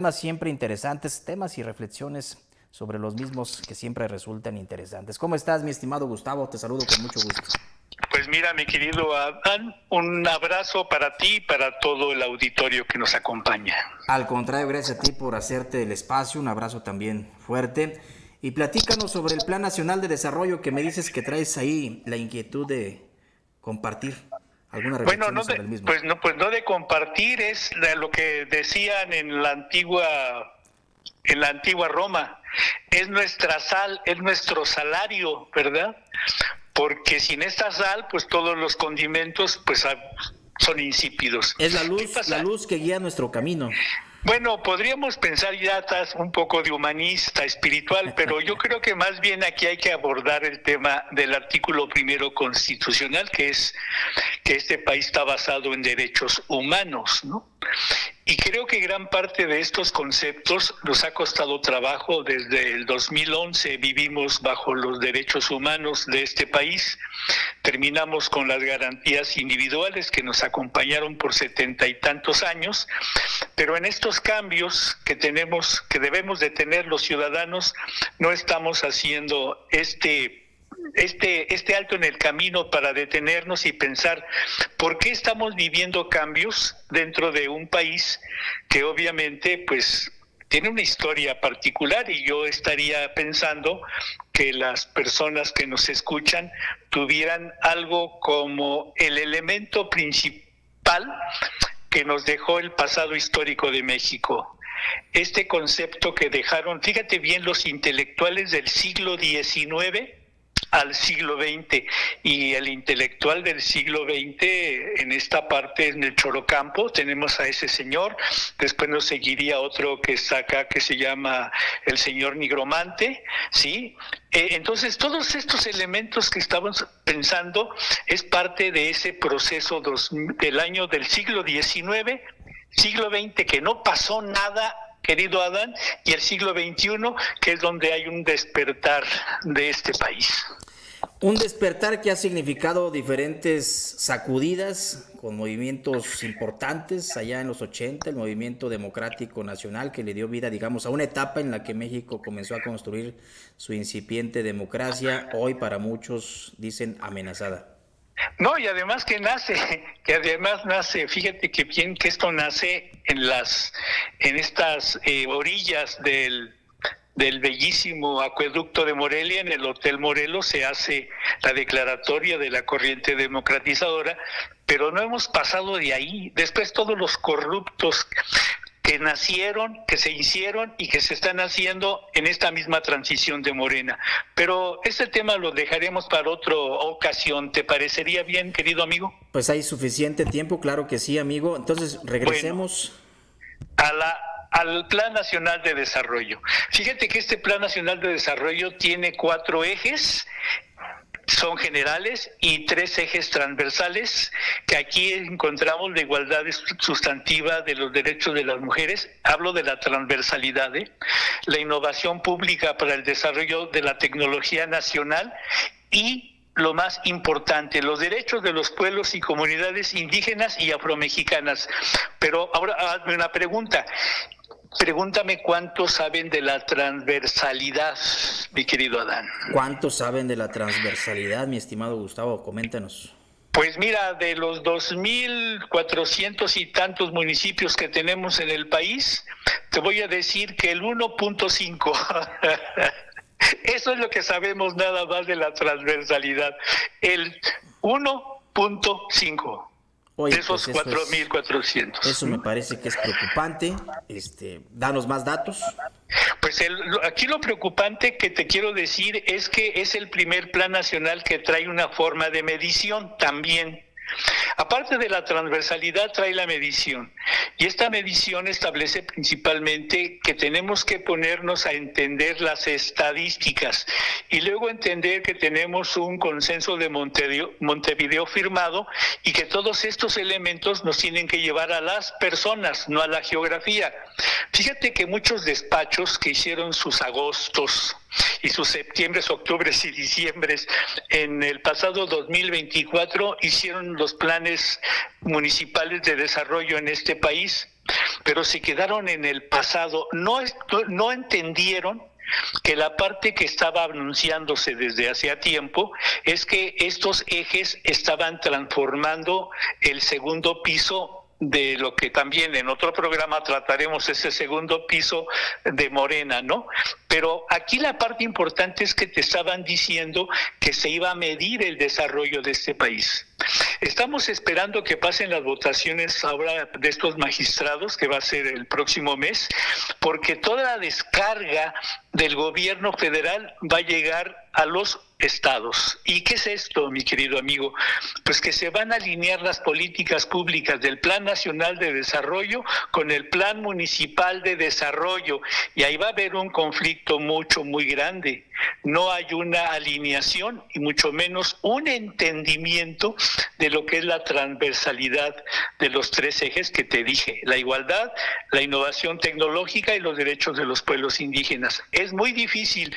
Temas siempre interesantes, temas y reflexiones sobre los mismos que siempre resultan interesantes. ¿Cómo estás, mi estimado Gustavo? Te saludo con mucho gusto. Pues mira, mi querido Adán, un abrazo para ti y para todo el auditorio que nos acompaña. Al contrario, gracias a ti por hacerte el espacio, un abrazo también fuerte. Y platícanos sobre el Plan Nacional de Desarrollo que me dices que traes ahí la inquietud de compartir algunas Bueno, reflexiones sobre el mismo. pues no de compartir, es lo que decían en la antigua Roma, es nuestra sal, es nuestro salario, ¿verdad? Porque sin esta sal, pues todos los condimentos pues son insípidos. Es ¿Qué pasa? la luz que guía nuestro camino. Bueno, podríamos pensar ya estás un poco de humanista, espiritual, pero yo creo que más bien aquí hay que abordar el tema del artículo primero constitucional, que es que este país está basado en derechos humanos, ¿no? Y creo que gran parte de estos conceptos nos ha costado trabajo. Desde el 2011 vivimos bajo los derechos humanos de este país. Terminamos con las garantías individuales que nos acompañaron por 70 y tantos años, pero en estos cambios que debemos de tener los ciudadanos, no estamos haciendo este alto en el camino para detenernos y pensar por qué estamos viviendo cambios dentro de un país que obviamente pues tiene una historia particular, y yo estaría pensando que las personas que nos escuchan tuvieran algo como el elemento principal que nos dejó el pasado histórico de México. Este concepto que dejaron, fíjate bien, los intelectuales del siglo XIX al siglo XX, y el intelectual del siglo XX en esta parte, en el Chorocampo, tenemos a ese señor. Después nos seguiría otro que está acá, que se llama el señor Nigromante, ¿sí? Entonces todos estos elementos que estamos pensando es parte de ese proceso del año del siglo XIX, siglo XX, que no pasó nada, querido Adán, y el siglo XXI, que es donde hay un despertar de este país. Un despertar que ha significado diferentes sacudidas con movimientos importantes allá en los 80, el movimiento democrático nacional que le dio vida, digamos, a una etapa en la que México comenzó a construir su incipiente democracia, hoy para muchos dicen amenazada. No, y además nace, fíjate que bien que esto nace en estas orillas del bellísimo acueducto de Morelia. En el Hotel Morelos se hace la declaratoria de la corriente democratizadora, pero no hemos pasado de ahí. Después todos los corruptos que nacieron, que se hicieron y que se están haciendo en esta misma transición de Morena. Pero ese tema lo dejaremos para otra ocasión. ¿Te parecería bien, querido amigo? Pues hay suficiente tiempo, claro que sí, amigo. Entonces regresemos. Bueno, al Plan Nacional de Desarrollo. Fíjate que este Plan Nacional de Desarrollo tiene 4 ejes, son generales, y 3 ejes transversales, que aquí encontramos la igualdad sustantiva de los derechos de las mujeres. Hablo de la transversalidad, la innovación pública para el desarrollo de la tecnología nacional, y lo más importante, los derechos de los pueblos y comunidades indígenas y afromexicanas. Pero ahora hazme una pregunta. Pregúntame cuántos saben de la transversalidad, mi querido Adán. ¿Cuántos saben de la transversalidad, mi estimado Gustavo? Coméntanos. Pues mira, de los 2,400 y tantos municipios que tenemos en el país, te voy a decir que el 1.5. Eso es lo que sabemos nada más de la transversalidad. El 1.5. Oye, de esos pues 4,400. Eso me parece que es preocupante. Danos más datos. Pues aquí lo preocupante que te quiero decir es que es el primer plan nacional que trae una forma de medición también. Aparte de la transversalidad, trae la medición, y esta medición establece principalmente que tenemos que ponernos a entender las estadísticas y luego entender que tenemos un consenso de Montevideo firmado, y que todos estos elementos nos tienen que llevar a las personas, no a la geografía. Fíjate que muchos despachos que hicieron sus agostos y sus septiembres, octubres y diciembres en el pasado 2024 hicieron los planes municipales de desarrollo en este país, pero se quedaron en el pasado, no entendieron que la parte que estaba anunciándose desde hacía tiempo es que estos ejes estaban transformando el segundo piso de lo que también en otro programa trataremos, ese segundo piso de Morena, ¿no? Pero aquí la parte importante es que te estaban diciendo que se iba a medir el desarrollo de este país. Estamos esperando que pasen las votaciones ahora de estos magistrados, que va a ser el próximo mes, porque toda la descarga del gobierno federal va a llegar a los estados. ¿Y qué es esto, mi querido amigo? Pues que se van a alinear las políticas públicas del Plan Nacional de Desarrollo con el Plan Municipal de Desarrollo, y ahí va a haber un conflicto muy grande. No hay una alineación y mucho menos un entendimiento de lo que es la transversalidad de los tres ejes que te dije: la igualdad, la innovación tecnológica y los derechos de los pueblos indígenas. Es muy difícil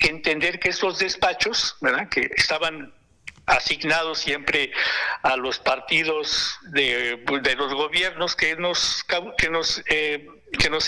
entender que estos despachos, ¿verdad?, que estaban asignados siempre a los partidos de los gobiernos que nos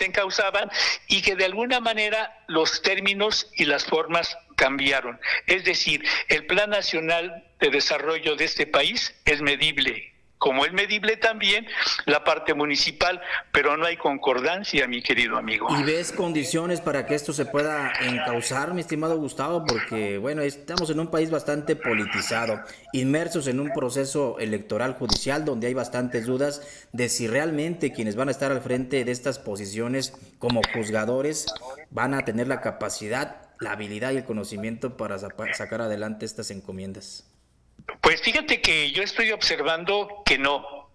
encausaban, y que de alguna manera los términos y las formas cambiaron. Es decir, el Plan Nacional de Desarrollo de este país es medible, como es medible también la parte municipal, pero no hay concordancia, mi querido amigo. ¿Y ves condiciones para que esto se pueda encauzar, mi estimado Gustavo? Porque, bueno, estamos en un país bastante politizado, inmersos en un proceso electoral judicial donde hay bastantes dudas de si realmente quienes van a estar al frente de estas posiciones como juzgadores van a tener la capacidad, la habilidad y el conocimiento para sacar adelante estas encomiendas. Pues fíjate que yo estoy observando que no,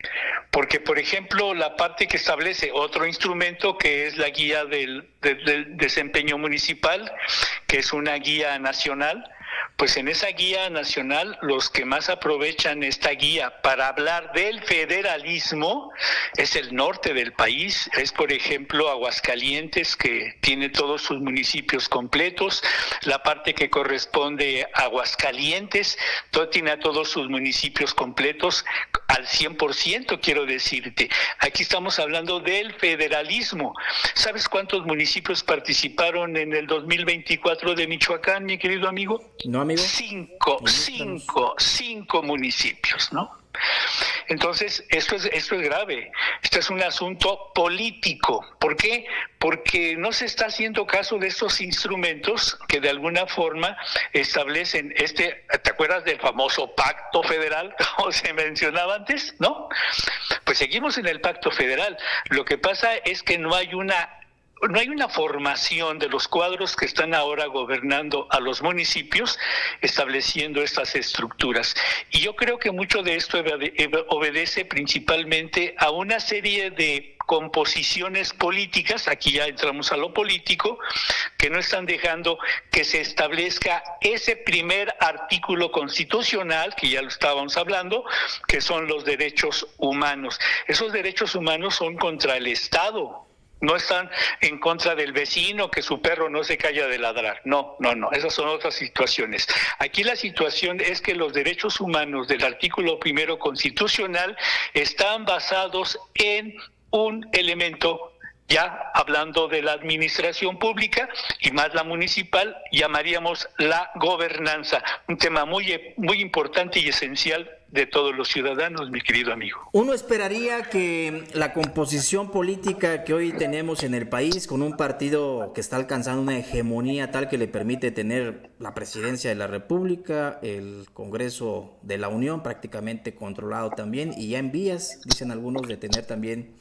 porque por ejemplo la parte que establece otro instrumento, que es la guía del desempeño municipal, que es una guía nacional, pues en esa guía nacional los que más aprovechan esta guía para hablar del federalismo es el norte del país. Es por ejemplo Aguascalientes, que tiene todos sus municipios completos, la parte que corresponde a Aguascalientes tiene a todos sus municipios completos al 100%, quiero decirte. Aquí estamos hablando del federalismo. ¿Sabes cuántos municipios participaron en el 2024 de Michoacán, mi querido amigo? No, amigo. Cinco municipios, ¿no? Entonces, esto es grave. Este es un asunto político. ¿Por qué? Porque no se está haciendo caso de estos instrumentos que de alguna forma establecen ¿te acuerdas del famoso pacto federal, como se mencionaba antes? ¿No? Pues seguimos en el pacto federal. Lo que pasa es que no hay una formación de los cuadros que están ahora gobernando a los municipios, estableciendo estas estructuras. Y yo creo que mucho de esto obedece principalmente a una serie de composiciones políticas, aquí ya entramos a lo político, que no están dejando que se establezca ese primer artículo constitucional, que ya lo estábamos hablando, que son los derechos humanos. Esos derechos humanos son contra el Estado. No están en contra del vecino, que su perro no se calla de ladrar. No, esas son otras situaciones. Aquí la situación es que los derechos humanos del artículo 1 constitucional están basados en un elemento, ya hablando de la administración pública y más la municipal, llamaríamos la gobernanza, un tema muy importante y esencial de todos los ciudadanos, mi querido amigo. Uno esperaría que la composición política que hoy tenemos en el país, con un partido que está alcanzando una hegemonía tal que le permite tener la presidencia de la República, el Congreso de la Unión prácticamente controlado también, y ya en vías, dicen algunos, de tener también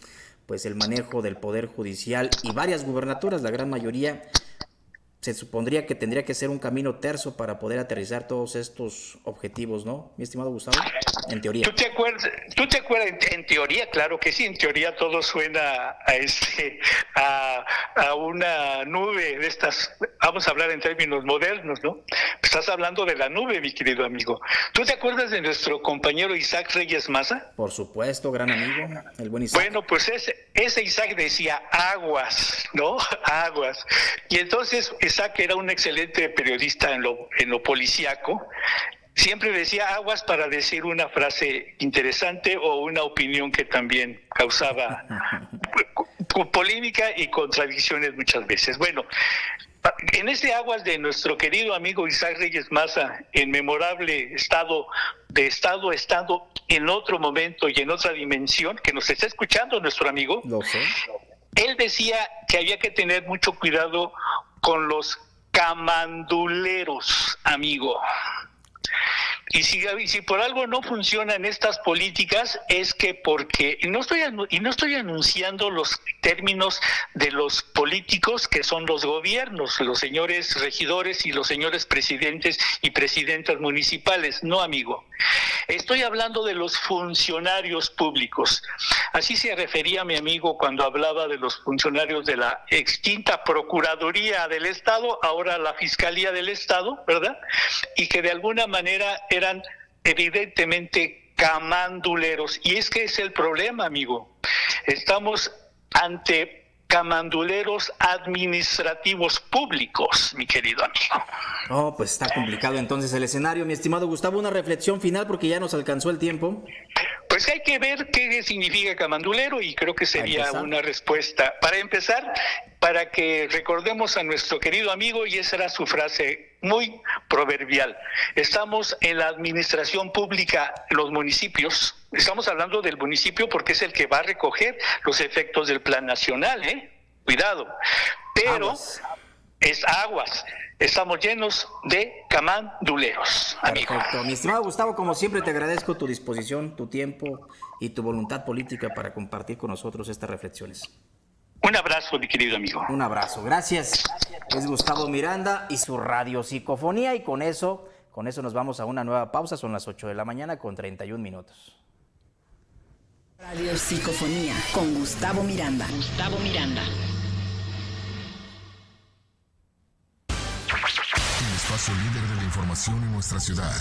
pues el manejo del Poder Judicial y varias gubernaturas, la gran mayoría, se supondría que tendría que ser un camino terso para poder aterrizar todos estos objetivos, ¿no, mi estimado Gustavo? En teoría. ¿Tú te acuerdas? En teoría, claro que sí, en teoría todo suena a una nube de estas, vamos a hablar en términos modernos, ¿no? Estás hablando de la nube, mi querido amigo. ¿Tú te acuerdas de nuestro compañero Isaac Reyes Maza? Por supuesto, gran amigo, el buen Isaac. Bueno, pues ese Isaac decía aguas, ¿no? Aguas. Y entonces Isaac era un excelente periodista en lo policíaco, siempre decía aguas para decir una frase interesante o una opinión que también causaba polémica y contradicciones muchas veces. Bueno, en ese aguas de nuestro querido amigo Isaac Reyes Maza, en memorable estado en otro momento y en otra dimensión, que nos está escuchando nuestro amigo, Lo sé. Él decía que había que tener mucho cuidado con los camanduleros, amigo. Y si por algo no funcionan estas políticas es que porque no estoy anunciando los términos de los políticos que son los gobiernos, los señores regidores y los señores presidentes y presidentas municipales, no, amigo. Estoy hablando de los funcionarios públicos. Así se refería mi amigo cuando hablaba de los funcionarios de la extinta Procuraduría del Estado, ahora la Fiscalía del Estado, ¿verdad? Y que de alguna manera eran evidentemente camanduleros. Y es que es el problema, amigo. Estamos ante camanduleros administrativos públicos, mi querido amigo. Oh, pues está complicado entonces el escenario. Mi estimado Gustavo, una reflexión final porque ya nos alcanzó el tiempo. Pues hay que ver qué significa camandulero y creo que sería una respuesta. Para empezar, para que recordemos a nuestro querido amigo, y esa era su frase muy proverbial. Estamos en la administración pública, los municipios. Estamos hablando del municipio porque es el que va a recoger los efectos del plan nacional, Cuidado. Pero es aguas. Estamos llenos de camanduleros, amigo. Perfecto. Mi estimado Gustavo, como siempre te agradezco tu disposición, tu tiempo y tu voluntad política para compartir con nosotros estas reflexiones. Un abrazo, mi querido amigo. Un abrazo, gracias. Es Gustavo Miranda y su radiopsicofonía, y con eso nos vamos a una nueva pausa. Son las 8 de la mañana con 31 minutos. Radiopsicofonía con Gustavo Miranda. El espacio líder de la información en nuestra ciudad.